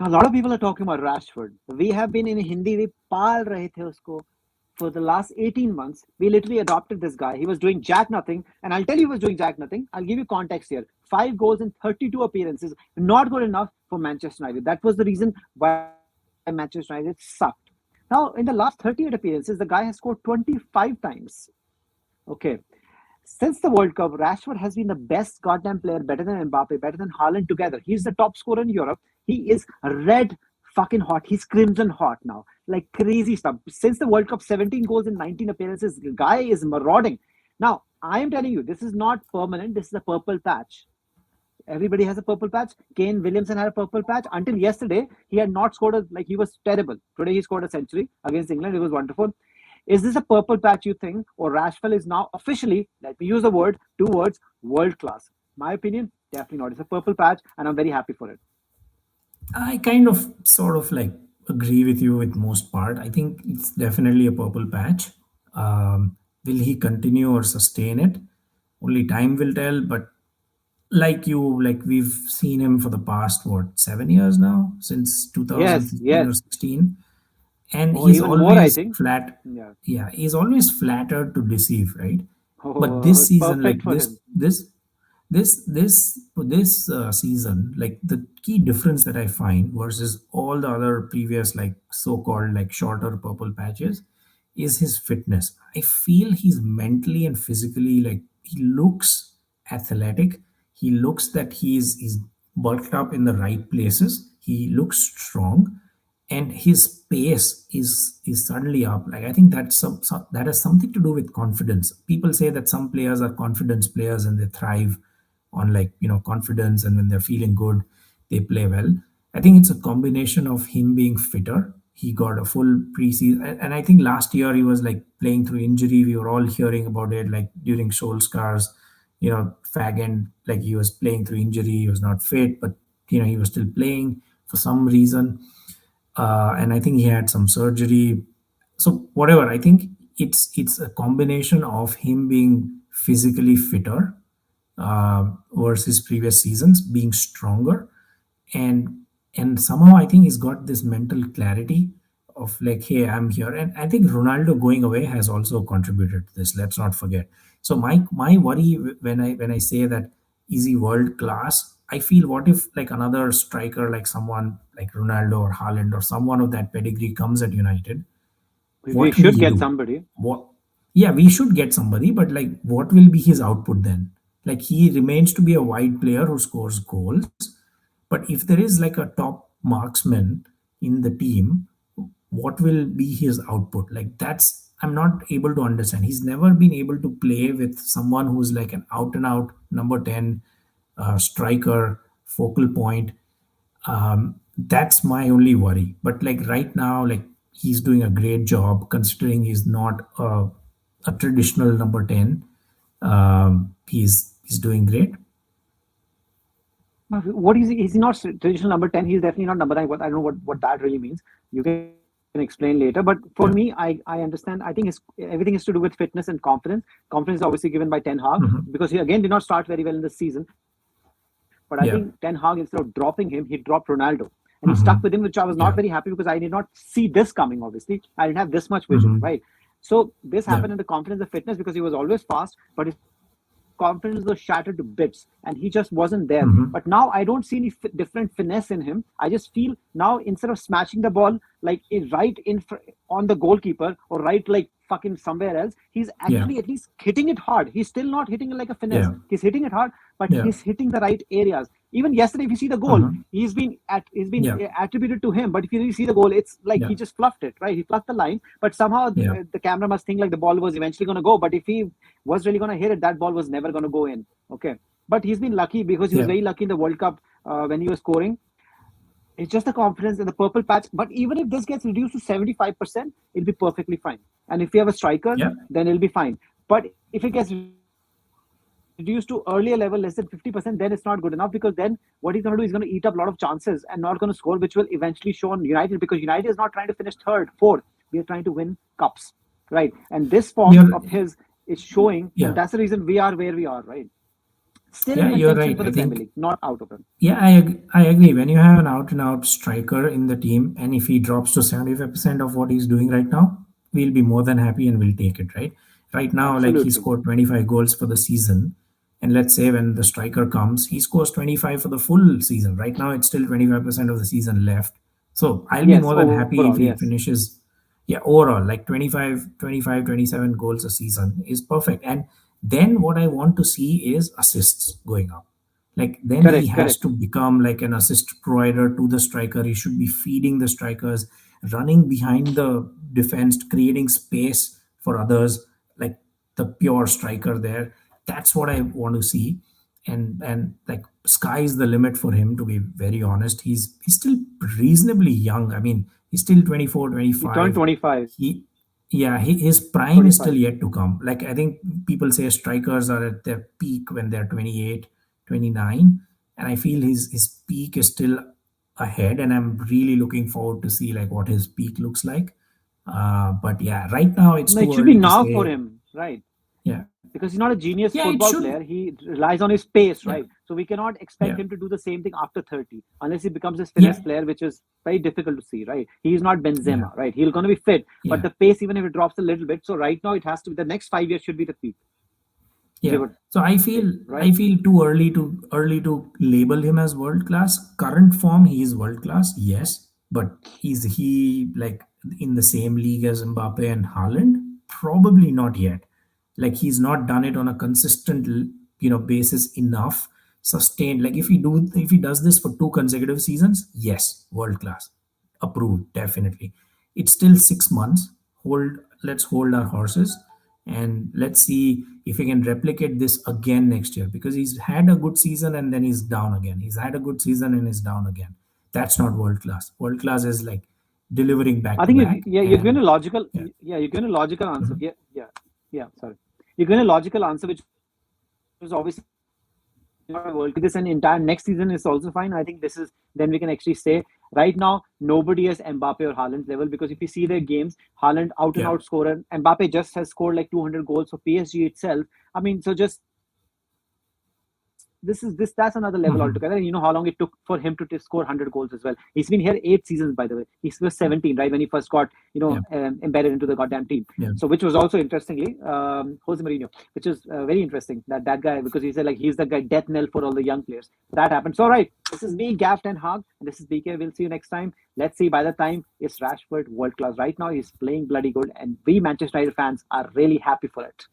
A lot of people are talking about Rashford. We have been in Hindi, we paal rahe the usko for the last 18 months. We literally adopted this guy. He was doing jack nothing. And I'll tell you he was doing jack nothing. I'll give you context here. 5 goals in 32 appearances. Not good enough for Manchester United. That was the reason why Manchester United sucked. Now, in the last 38 appearances, the guy has scored 25 times. Okay. Since the World Cup, Rashford has been the best goddamn player, better than Mbappe, better than Haaland together. He's the top scorer in Europe. He is red fucking hot. He's crimson hot now. Like crazy stuff. Since the World Cup, 17 goals in 19 appearances. The guy is marauding. Now, I am telling you, this is not permanent. This is a purple patch. Everybody has a purple patch. Kane Williamson had a purple patch. Until yesterday, he had not scored like he was terrible. Today he scored a century against England. It was wonderful. Is this a purple patch, you think? Or Rashford is now officially, let me use the word, 2 words, world class? My opinion, definitely not. It's a purple patch, and I'm very happy for it. I kind of sort of like agree with you with most part. I think it's definitely a purple patch. Will he continue or sustain it? Only time will tell. But like we've seen him for the past what 7 years now, since Yes, 2015 or yes. 16, and Or he's even more, I always think. flat. Yeah. Yeah, he's always flattered to deceive, right? But Oh, this season, perfect like for him. this season, like the key difference that I find versus all the other previous like so-called like shorter purple patches is his fitness. I feel he's mentally and physically, like, he looks athletic. He looks that he's bulked up in the right places. He looks strong, and his pace is suddenly up. Like, I think that's that has something to do with confidence. People say that some players are confidence players and they thrive on, like, confidence, and when they're feeling good they play well. I think it's a combination of him being fitter. He got a full preseason, and I think last year he was like playing through injury. We were all hearing about it, like during Solskjaer's, fag end, like he was playing through injury. He was not fit, but he was still playing for some reason. And I think he had some surgery. So whatever, I think it's a combination of him being physically fitter versus previous seasons, being stronger, and somehow I think he's got this mental clarity of like, hey, I'm here. And I think Ronaldo going away has also contributed to this. Let's not forget. So my worry when I say that, is he world class? I feel, what if like another striker, like someone like Ronaldo or Haaland or someone of that pedigree comes at United? We What will should he get do? somebody. What? Yeah, we should get somebody, but like, what will be his output then? Like, he remains to be a wide player who scores goals, but if there is like a top marksman in the team, what will be his output? Like, that's, I'm not able to understand. He's never been able to play with someone who's like an out and out number 10 striker, focal point. That's my only worry. But like right now, like, he's doing a great job considering he's not a traditional number 10. He's doing great. What is he? Is he not traditional number 10? He's definitely not number 9. What I don't know what that really means. You can explain later. But for me, Yeah. I understand. I think everything is to do with fitness and confidence. Confidence is obviously given by Ten Hag Mhm. because he again did not start very well in the season. But I think Ten Hag, instead Yeah. of dropping him, he dropped Ronaldo. And he stuck with him, which I was not very Mhm. happy because I did not see this coming, obviously. I didn't have this much vision, right? Mhm. So this happened in Yeah. the confidence of fitness because he was always fast, but his confidence was shattered to bits and he just wasn't there. But now I don't Mhm. see any different finesse in him. I just feel now instead of smashing the ball like on the goalkeeper or right like fucking somewhere else, he's actually Yeah. at least hitting it hard. He's still not hitting it like a finesse. Yeah. He's hitting it hard, but Yeah. he's hitting the right areas. Even yesterday, if you see the goal, Mhm. he's been Yeah. attributed to him. But if you really see the goal, it's like Yeah. he just fluffed it, right? He fluffed the line, but somehow Yeah. the camera must think like the ball was eventually going to go. But if he was really going to hit it, that ball was never going to go in. Okay, but he's been lucky because he was Yeah. very lucky in the World Cup when he was scoring. It's just the confidence in the purple patch. But even if this gets reduced to 75%, it'll be perfectly fine. And if you have a striker, Yeah. then it'll be fine. But if it gets reduced to earlier level, less than 50%, then it's not good enough because then what he's going to do is going to eat up a lot of chances and not going to score, which will eventually show on United because United is not trying to finish third, fourth. We are trying to win cups, right? And this form of his You're is showing, and that's the reason yeah. we are where we are, right? Still in Yeah, you're contention right. for I the Premier think League, not out of it. yeah, I agree. When you have an out and out striker in the team, and if he drops to 75% of what he's doing right now, we'll be more than happy and we'll take it, right? Right now, like he Absolutely. scored 25 goals for the season. And let's say when the striker comes, he scores 25 for the full season. Right now, it's still 25% of the season left. So I'll be Yes, more than happy if overall, he yes. finishes, yeah, overall, like 25, 25, 27 goals a season is perfect. And then what I want to see is assists going up. Like then he Correct, has correct. to become like an assist provider to the striker. He should be feeding the strikers, running behind the defense, creating space for others, like the pure striker there. That's what I want to see. And like sky is the limit for him, to be very honest. He's still reasonably young. I mean, he's still 24, He turned 25. 25, He Yeah, his prime is still 25. yet to come. Like I think people say strikers are at their peak when they're 28, 29, and I feel his peak is still ahead, and I'm really looking forward to see like what his peak looks like. But yeah, right now it's No, it too should be early to now for say. him, right? Yeah, Because he's not a genius yeah, it football should. player. He relies on his pace, Yeah, right? So we cannot expect yeah, him to do the same thing after 30, unless he becomes a yeah, finesse player, which is very difficult to see, right? He's not yeah, Benzema, right? He's going to be fit, but yeah. the pace, even if it drops a little bit, so right now it has to be the next 5 years should be the peak, Yeah. give or So I take, feel right? I feel too early to label him as world class. Current form, he is world class, yes. But is he like in the same league as Mbappe and Haaland? Probably not yet. Like he's not done it on a consistent basis enough, sustained. Like if he does this for two consecutive seasons, yes, world class. Approved, definitely. It's still 6 months. Let's hold our horses and let's see if he can replicate this again next year, because he's had a good season and then he's down again. He's had a good season and is down again. That's not world class. World class is like delivering back I to think you, back. yeah, you're given And a logical, yeah, yeah, you're given a logical answer. mhm, Yeah, yeah, yeah. Sorry, you're given a logical answer, which was obviously not a world class. This and entire next season is also fine. I think this is then we can actually say right now nobody is Mbappe or Haaland's level, because if you see their games, Haaland out and out scorer, yeah, Mbappe just has scored like 200 goals for PSG itself. I mean, so just that's another level altogether. And you know how long it took for him to mhm, score 100 goals as well. He's been here 8 seasons, by the way. He was 17, right, when he first got embedded into the yeah, goddamn team. So which was also yeah, interestingly Jose Mourinho, which is very interesting that guy, because he said like he's the guy death knell for all the young players. That happened. So all right, this is me, Gav Ten Hag, and this is BK. We'll see you next time. Let's see. By the time it's Rashford world class. Right now he's playing bloody good, and we Manchester United fans are really happy for it.